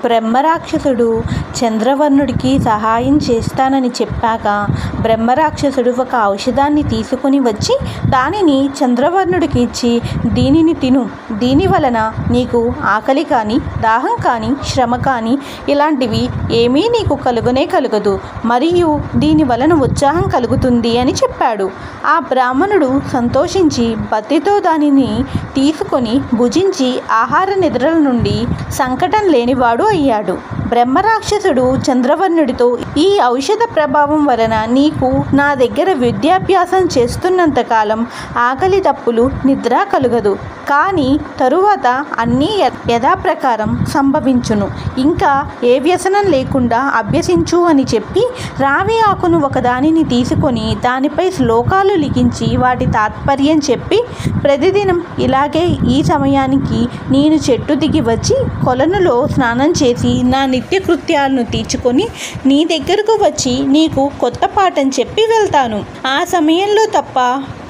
బ్రహ్మరాక్షసుడు చంద్రవర్ణుడికి సహాయం చేస్తానని చెప్పాక బ్రహ్మరాక్షసుడు ఒక ఔషధాన్ని తీసుకుని వచ్చి దానిని చంద్రవర్ణుడికి ఇచ్చి, దీనిని తిను, దీని వలన నీకు ఆకలి కానీ, దాహం కానీ, శ్రమ కానీ ఇలాంటివి ఏమీ నీకు కలుగనే కలుగదు, మరియు దీని వలన ఉత్సాహం కలుగుతుంది అని చెప్పాడు. ఆ బ్రాహ్మణుడు సంతోషించి బత్తితో దానిని తీసుకొని భుజించి ఆహార నిద్రల నుండి సంకటం లేనివాడు అయ్యాడు. బ్రహ్మరాక్షసుడు చంద్రవర్ణుడితో, ఈ ఔషధ ప్రభావం వలన నీకు నా దగ్గర విద్యాభ్యాసం చేస్తున్నంతకాలం ఆకలి తప్పులు నిద్ర కలుగదు, కానీ తరువాత అన్నీ యథాప్రకారం సంభవించును, ఇంకా ఏ వ్యసనం లేకుండా అభ్యసించు అని చెప్పి రావి ఆకును ఒకదానిని తీసుకొని దానిపై శ్లోకాలు లిఖించి వాటి తాత్పర్యం చెప్పి, ప్రతిదినం ఇలాగే ఈ సమయానికి నేను చెట్టు దిగి వచ్చి కొలనులో స్నానం చేసి నా నిత్యకృత్యాలను తీర్చుకొని నీ దగ్గరకు వచ్చి నీకు కొత్త పాఠం చెప్పి వెళ్తాను. ఆ సమయంలో తప్ప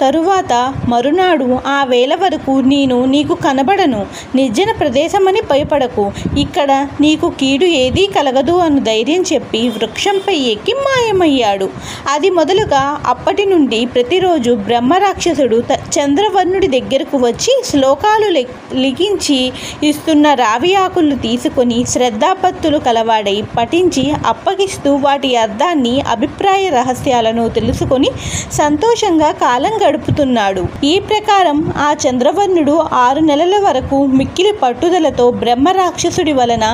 తరువాత మరునాడు ఆ వేళ వరకు నేను నీకు కనబడను. నిర్జన ప్రదేశమని భయపడకు, ఇక్కడ నీకు కీడు ఏదీ కలగదు అను ధైర్యం చెప్పి వృక్షంపై ఎక్కి మాయమయ్యాడు. అది మొదలుగా అప్పటి నుండి ప్రతిరోజు బ్రహ్మరాక్షసుడు చంద్రవర్ణుడి దగ్గరకు వచ్చి శ్లోకాలు లిఖించి ఇస్తున్న రావి ఆకులు తీసుకొని శ్రద్ధాపత్తులు కలవాడై పఠించి అప్పగిస్తూ వాటి అర్థాన్ని, అభిప్రాయ రహస్యాలను తెలుసుకొని సంతోషంగా కాలం గడుపుతున్నాడు. ఈ ప్రకారం ఆ చంద్రవర్ణుడు 6 నెలల వరకు మిక్కిలి పట్టుదలతో బ్రహ్మరాక్షసుడి వలన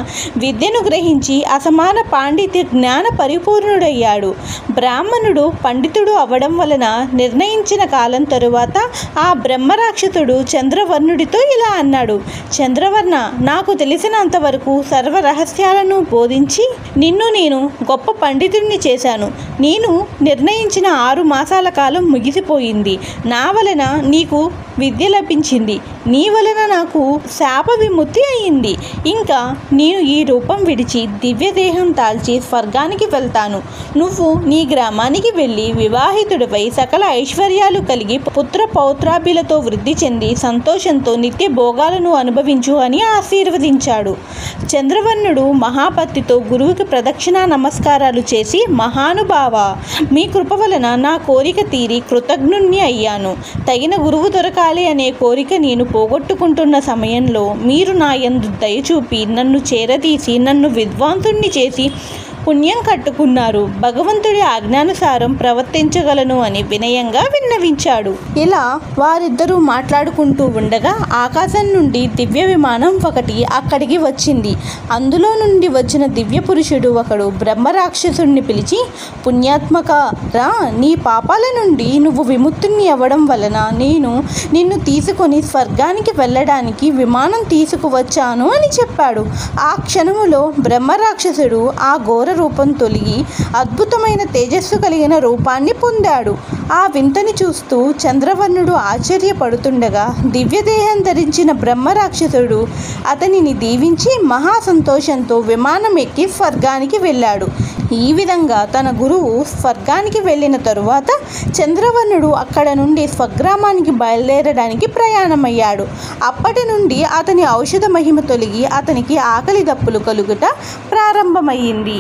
విద్యను గ్రహించి అసమాన పాండిత్య జ్ఞాన పరిపూర్ణుడయ్యాడు. బ్రాహ్మణుడు పండితుడు అవ్వడం వలన నిర్ణయించిన కాలం తరువాత ఆ బ్రహ్మరాక్షసుడు చంద్రవర్ణుడితో ఇలా అన్నాడు: చంద్రవర్ణ, నాకు తెలిసినంతవరకు సర్వ రహస్యాలను బోధించి నిన్ను నేను గొప్ప పండితుడిని చేశాను. నేను నిర్ణయించిన 6 మాసాల కాలం ముగిసిపోయింది. నా వలన నీకు విద్య లభించింది, నీ వలన నాకు శాప విముక్తి అయింది. ఇంకా నేను ఈ రూపం విడిచి దివ్యదేహం దాల్చి స్వర్గానికి వెళ్తాను. నువ్వు నీ గ్రామానికి వెళ్ళి వివాహితుడిపై సకల ఐశ్వర్యాలు కలిగి పుత్ర పౌత్రాభిలతో వృద్ధి చెంది సంతోషంతో నిత్య భోగాలను అనుభవించు అని ఆశీర్వదించాడు. చంద్రవర్ణుడు మహాభక్తితో గురువుకి ప్రదక్షిణా నమస్కారాలు చేసి, మహానుభావ, మీ కృప వలన నా కోరిక తీరి కృతజ్ఞుణ్ణి అయ్యాను. తగిన గురువు దొరకాలి అనే కోరిక నేను పోగొట్టుకుంటున్న సమయంలో మీరు నా యందు దయ చూపి నన్ను చేరదీసి నన్ను విద్వాంసుణ్ణి చేసి పుణ్యం కట్టుకున్నారు. భగవంతుడి ఆజ్ఞానుసారం ప్రవర్తించగలను అని వినయంగా విన్నవించాడు. ఇలా వారిద్దరూ మాట్లాడుకుంటూ ఉండగా ఆకాశం నుండి దివ్య విమానం ఒకటి అక్కడికి వచ్చింది. అందులో నుండి వచ్చిన దివ్య పురుషుడు ఒకడు బ్రహ్మరాక్షసుడిని పిలిచి, పుణ్యాత్మక రా, నీ పాపాల నుండి నువ్వు విముక్తుని అవ్వడం వలన నేను నిన్ను తీసుకొని స్వర్గానికి వెళ్ళడానికి విమానం తీసుకువచ్చాను అని చెప్పాడు. ఆ క్షణములో బ్రహ్మరాక్షసుడు ఆ ఘోర రూపం తొలగి అద్భుతమైన తేజస్సు కలిగిన రూపాన్ని పొందాడు. ఆ వింతని చూస్తూ చంద్రవర్ణుడు ఆశ్చర్యపడుతుండగా దివ్యదేహం ధరించిన బ్రహ్మరాక్షసుడు అతనిని దీవించి మహా సంతోషంతో విమానం ఎక్కి స్వర్గానికి వెళ్ళాడు. ఈ విధంగా తన గురువు స్వర్గానికి వెళ్ళిన తరువాత చంద్రవర్ణుడు అక్కడ నుండి స్వగ్రామానికి బయలుదేరడానికి ప్రయాణమయ్యాడు. అప్పటి నుండి అతని ఔషధ మహిమ తొలగి అతనికి ఆకలి దప్పులు కలుగుట ప్రారంభమయ్యింది.